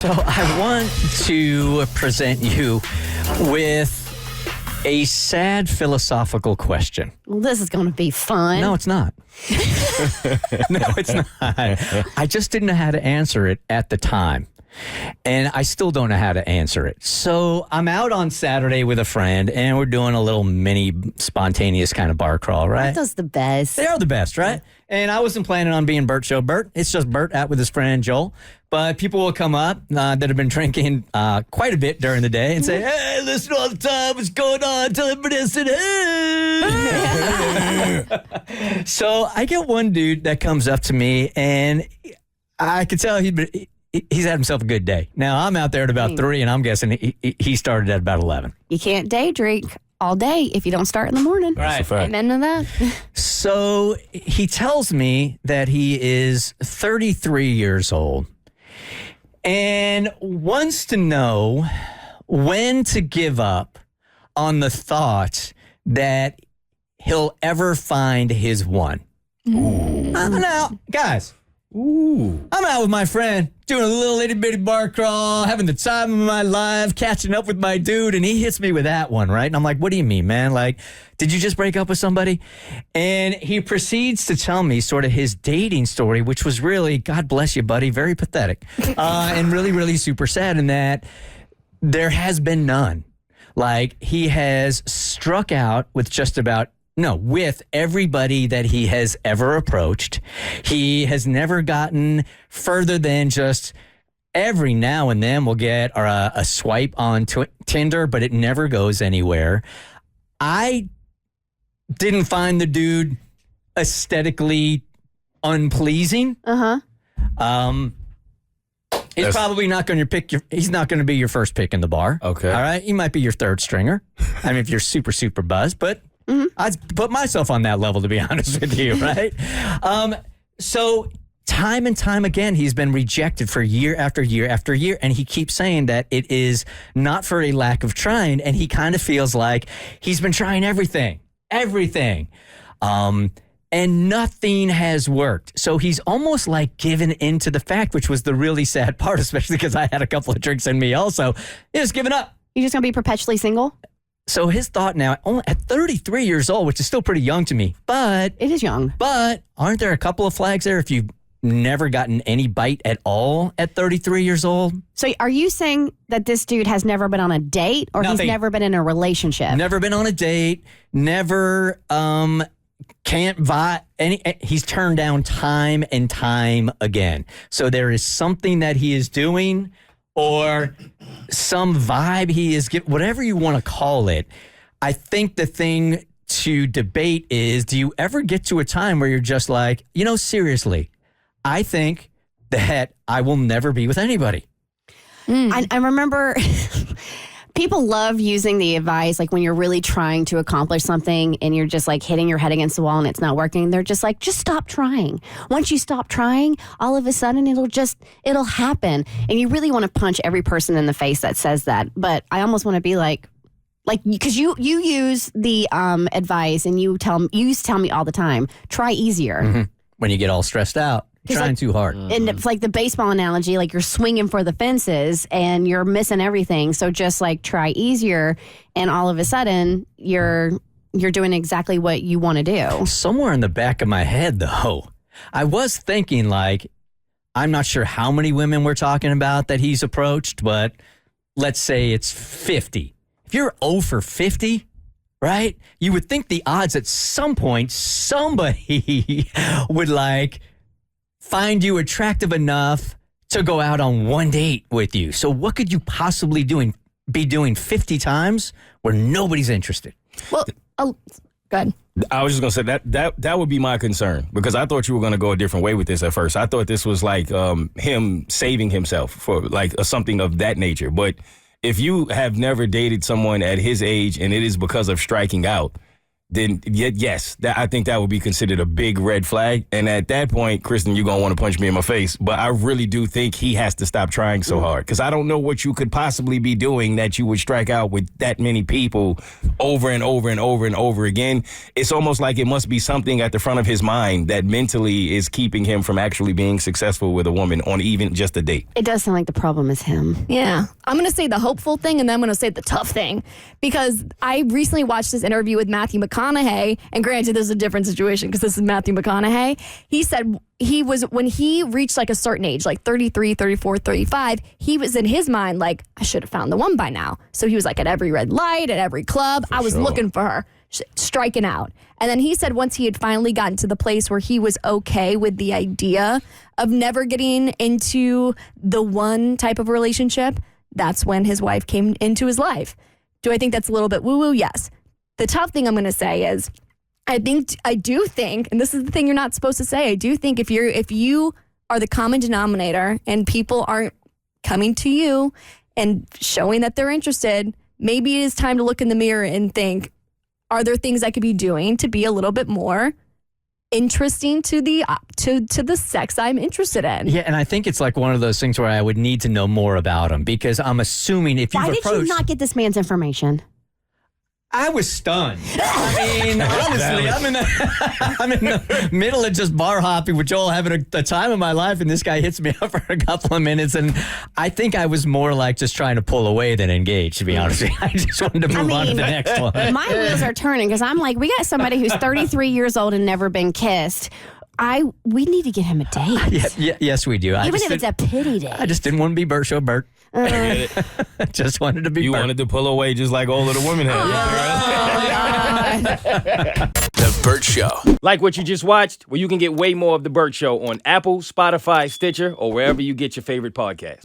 So I want to present you with a sad philosophical question. Well, this is going to be fun. No, it's not. No, it's not. I just didn't know how to answer it at the time. And I still don't know how to answer it. So I'm out on Saturday with a friend, and we're doing a little mini spontaneous kind of bar crawl, right? Those the best. They are the best, right? And I wasn't planning on being Bert Show. Bert, it's just Bert out with his friend Joel. But people will come up that have been drinking quite a bit during the day and say, "Hey, listen all the time. What's going on?" Tell everybody I said, "Hey." So I get one dude that comes up to me, and I could tell he's had himself a good day. Now, I'm out there at about 3, and I'm guessing he started at about 11. You can't day drink all day if you don't start in the morning. Right. Amen to that. So he tells me that he is 33 years old and wants to know when to give up on the thought that he'll ever find his one. Now, guys, I'm out with my friend, doing a little itty bitty bar crawl, having the time of my life, catching up with my dude, and he hits me with that one, right? And I'm like, what do you mean, man? Like, did you just break up with somebody? And he proceeds to tell me sort of his dating story, which was really, God bless you, buddy, very pathetic, and really, really super sad in that there has been none. Like, he has struck out with with everybody that he has ever approached. He has never gotten further than just every now and then we'll get a swipe on Tinder, but it never goes anywhere. I didn't find the dude aesthetically unpleasing. He's probably not going to he's not going to be your first pick in the bar. Okay. All right. He might be your third stringer. I mean, if you're super, super buzzed, but I'd put myself on that level, to be honest with you, right? So time and time again, he's been rejected for year after year after year, and he keeps saying that it is not for a lack of trying, and he kind of feels like he's been trying everything, and nothing has worked. So he's almost like given into the fact, which was the really sad part, especially because I had a couple of drinks in me also, is giving up. You just going to be perpetually single? So his thought now, only at 33 years old, which is still pretty young to me, but It is young. But aren't there a couple of flags there if you've never gotten any bite at all at 33 years old? So are you saying that this dude has never been on a date or Nothing. he's never been in a relationship? Never been on a date, never can't vibe he's turned down time and time again. So there is something that he is doing or some vibe he is giving, whatever you want to call it. I think the thing to debate is, do you ever get to a time where you're just like, seriously, I think that I will never be with anybody. I remember people love using the advice, like when you're really trying to accomplish something and you're just like hitting your head against the wall and it's not working. They're just like, just stop trying. Once you stop trying, all of a sudden it'll happen. And you really want to punch every person in the face that says that. But I almost want to be like, because you use the advice and you used to tell me all the time, try easier. Mm-hmm. When you get all stressed out. Trying too hard. And it's like the baseball analogy, like you're swinging for the fences and you're missing everything. So just like try easier, and all of a sudden you're doing exactly what you want to do. Somewhere in the back of my head, though, I was thinking, like, I'm not sure how many women we're talking about that he's approached, but let's say it's 50. If you're 0 for 50, right, you would think the odds at some point somebody would find you attractive enough to go out on one date with you. So what could you possibly be doing 50 times where nobody's interested? Well, good. I was just going to say that would be my concern, because I thought you were going to go a different way with this at first. I thought this was like him saving himself for like something of that nature. But if you have never dated someone at his age and it is because of striking out, then yes, I think that would be considered a big red flag. And at that point, Kristen, you're going to want to punch me in my face. But I really do think he has to stop trying so hard, because I don't know what you could possibly be doing that you would strike out with that many people over and over and over and over again. It's almost like it must be something at the front of his mind that mentally is keeping him from actually being successful with a woman on even just a date. It does sound like the problem is him. Yeah. I'm going to say the hopeful thing, and then I'm going to say the tough thing, because I recently watched this interview with Matthew McConaughey, and granted, this is a different situation because this is Matthew McConaughey. He said when he reached like a certain age, like 33, 34, 35, he was in his mind like, I should have found the one by now. So he was like at every red light, at every club. I was looking for her, striking out. And then he said once he had finally gotten to the place where he was okay with the idea of never getting into the one type of relationship, that's when his wife came into his life. Do I think that's a little bit woo-woo? Yes. The tough thing I'm going to say is, I do think, and this is the thing you're not supposed to say, I do think if you are the common denominator and people aren't coming to you and showing that they're interested, maybe it is time to look in the mirror and think, are there things I could be doing to be a little bit more interesting to the sex I'm interested in? Yeah, and I think it's like one of those things where I would need to know more about him, because I'm assuming if you've Why did approached... you not get this man's information? I was stunned. I mean, honestly, I'm in the middle of just bar hopping with Joel, having a time of my life, and this guy hits me up for a couple of minutes, and I think I was more like just trying to pull away than engage, to be honest with you. I just wanted to move on to the next one. My wheels are turning because I'm like, we got somebody who's 33 years old and never been kissed. We need to get him a date. Yes, we do. Even if it's a pity date. I just didn't want to be Bert Show Bert. Just wanted to be You Bert. wanted to pull away just like all of the women have. The Bert Show. Like what you just watched? Well, you can get way more of The Bert Show on Apple, Spotify, Stitcher, or wherever you get your favorite podcasts.